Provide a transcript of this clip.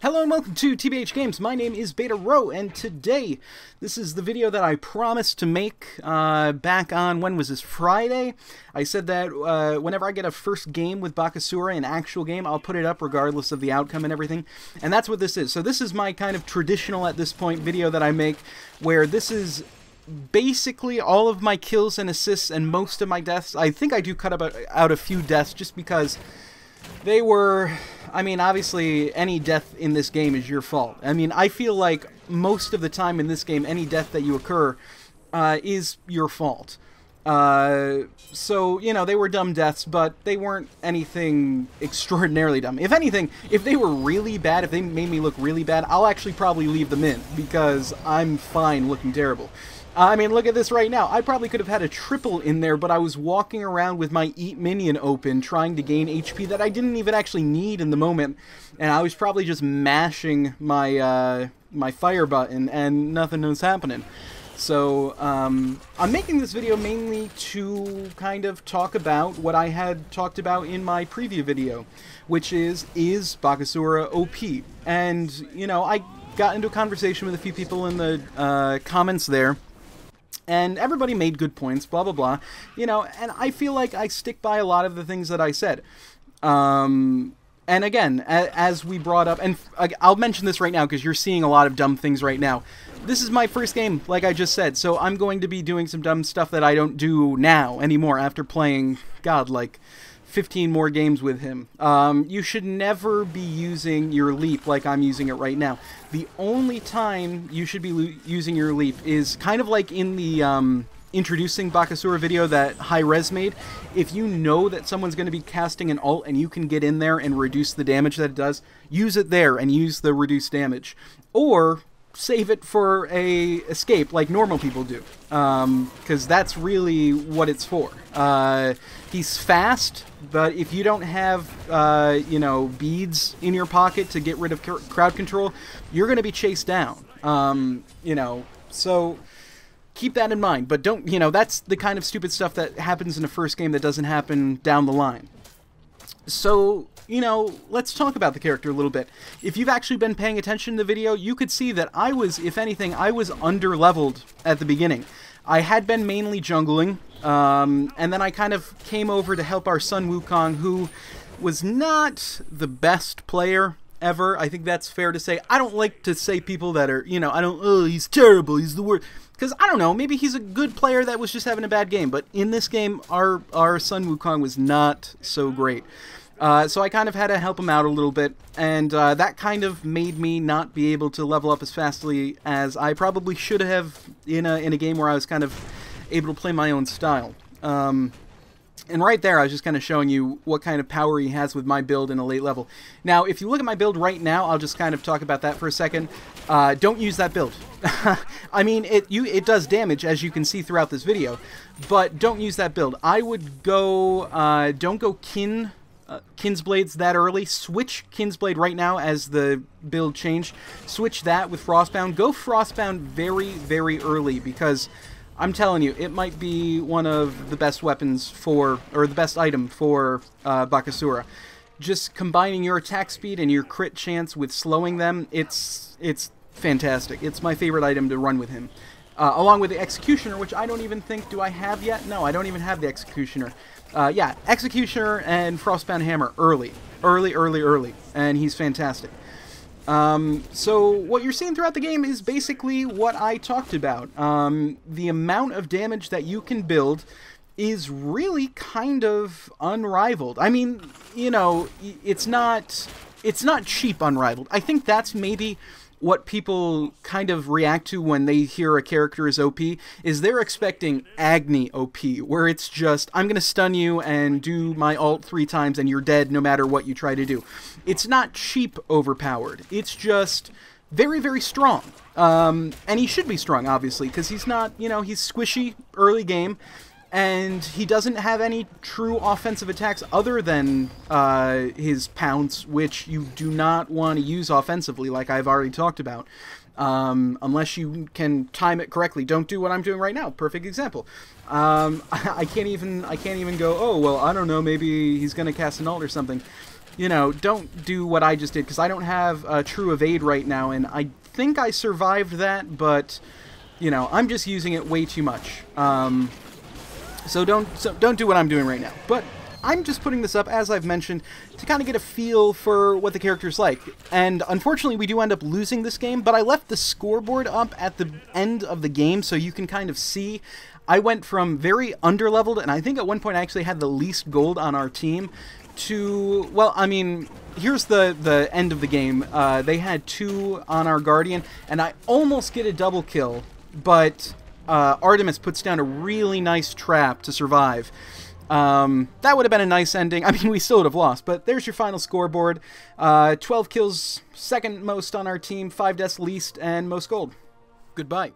Hello and welcome to TBHGames. My name is betarho, and today, this is the video that I promised to make back on, when was this, Friday? I said that whenever I get a first game with Bakasura, an actual game, I'll put it up regardless of the outcome and everything. And that's what this is. So this is my kind of traditional, at this point, video that I make, where this is basically all of my kills and assists and most of my deaths. I think I do cut out a few deaths just because they were... I mean, obviously, any death in this game is your fault. I mean, I feel like most of the time in this game, any death that you occur is your fault. So, you know, they were dumb deaths, but they weren't anything extraordinarily dumb. If anything, if they were really bad, if they made me look really bad, I'll actually probably leave them in, because I'm fine looking terrible. I mean, look at this right now. I probably could have had a triple in there, but I was walking around with my eat minion open, trying to gain HP that I didn't even actually need in the moment, and I was probably just mashing my my fire button, and nothing was happening. So, I'm making this video mainly to kind of talk about what I had talked about in my preview video, which is Bakasura OP? And, you know, I got into a conversation with a few people in the comments there, and everybody made good points, blah, blah, blah. You know, and I feel like I stick by a lot of the things that I said. And again, as we brought up, and I'll mention this right now because you're seeing a lot of dumb things right now. This is my first game, like I just said, so I'm going to be doing some dumb stuff that I don't do now anymore after playing, God, like 15 more games with him. You should never be using your leap like I'm using it right now. The only time you should be using your leap is kind of like in the introducing Bakasura video that hi-rez made. If you know that someone's going to be casting an ult and you can get in there and reduce the damage that it does, use it there and use the reduced damage. Or save it for a escape like normal people do, because that's really what it's for. He's fast, but if you don't have you know, beads in your pocket to get rid of crowd control, you're going to be chased down. You know, so keep that in mind, but don't, you know, that's the kind of stupid stuff that happens in a first game that doesn't happen down the line. So, you know, let's talk about the character a little bit. If you've actually been paying attention to the video, you could see that I was, if anything, I was under-leveled at the beginning. I had been mainly jungling, and then I kind of came over to help our son Wukong, who was not the best player ever. I think that's fair to say. I don't like to say people that are, you know, oh, he's terrible, he's the worst. Because, I don't know, maybe he's a good player that was just having a bad game. But in this game, our son Wukong was not so great. So I kind of had to help him out a little bit. And that kind of made me not be able to level up as fastly as I probably should have in a game where I was kind of able to play my own style. And right there, I was just kind of showing you what kind of power he has with my build in a late level. Now, if you look at my build right now, I'll just kind of talk about that for a second. Don't use that build. I mean, it does damage, as you can see throughout this video, but don't use that build. I would go, don't go Kin's Blades that early. Switch Kin's Blade right now as the build changed. Switch that with Frostbound. Go Frostbound very, very early, because I'm telling you, it might be one of the best weapons for, or the best item for Bakasura. Just combining your attack speed and your crit chance with slowing them, it's fantastic. It's my favorite item to run with him. Along with the Executioner, which I don't even think, do I have yet? No, I don't even have the Executioner. Yeah, Executioner and Frostbound Hammer early, and he's fantastic. So what you're seeing throughout the game is basically what I talked about. The amount of damage that you can build is really kind of unrivaled. I mean, you know, it's not cheap unrivaled. I think that's maybe what people kind of react to when they hear a character is OP, is they're expecting Agni OP, where it's just, I'm going to stun you and do my ult 3 times and you're dead no matter what you try to do. It's not cheap overpowered. It's just very, very strong. And he should be strong, obviously, because he's not, you know, he's squishy early game, and he doesn't have any true offensive attacks other than his pounce, which you do not want to use offensively, like I've already talked about, unless you can time it correctly. Don't do what I'm doing right now. Perfect example. I can't even go, oh, well, I don't know, maybe he's going to cast an ult or something. you know, don't do what I just did, because I don't have a true evade right now, and I think I survived that, but, you know, I'm just using it way too much. So don't do what I'm doing right now. But I'm just putting this up, as I've mentioned, to kind of get a feel for what the character's like. And unfortunately, we do end up losing this game, but I left the scoreboard up at the end of the game so you can kind of see. I went from very underleveled, and I think at one point I actually had the least gold on our team, to, well, I mean, here's the end of the game. They had 2 on our Guardian, and I almost get a double kill, but Artemis puts down a really nice trap to survive. That would have been a nice ending. I mean, we still would have lost, but there's your final scoreboard. 12 kills, second most on our team, 5 deaths least, and most gold. Goodbye.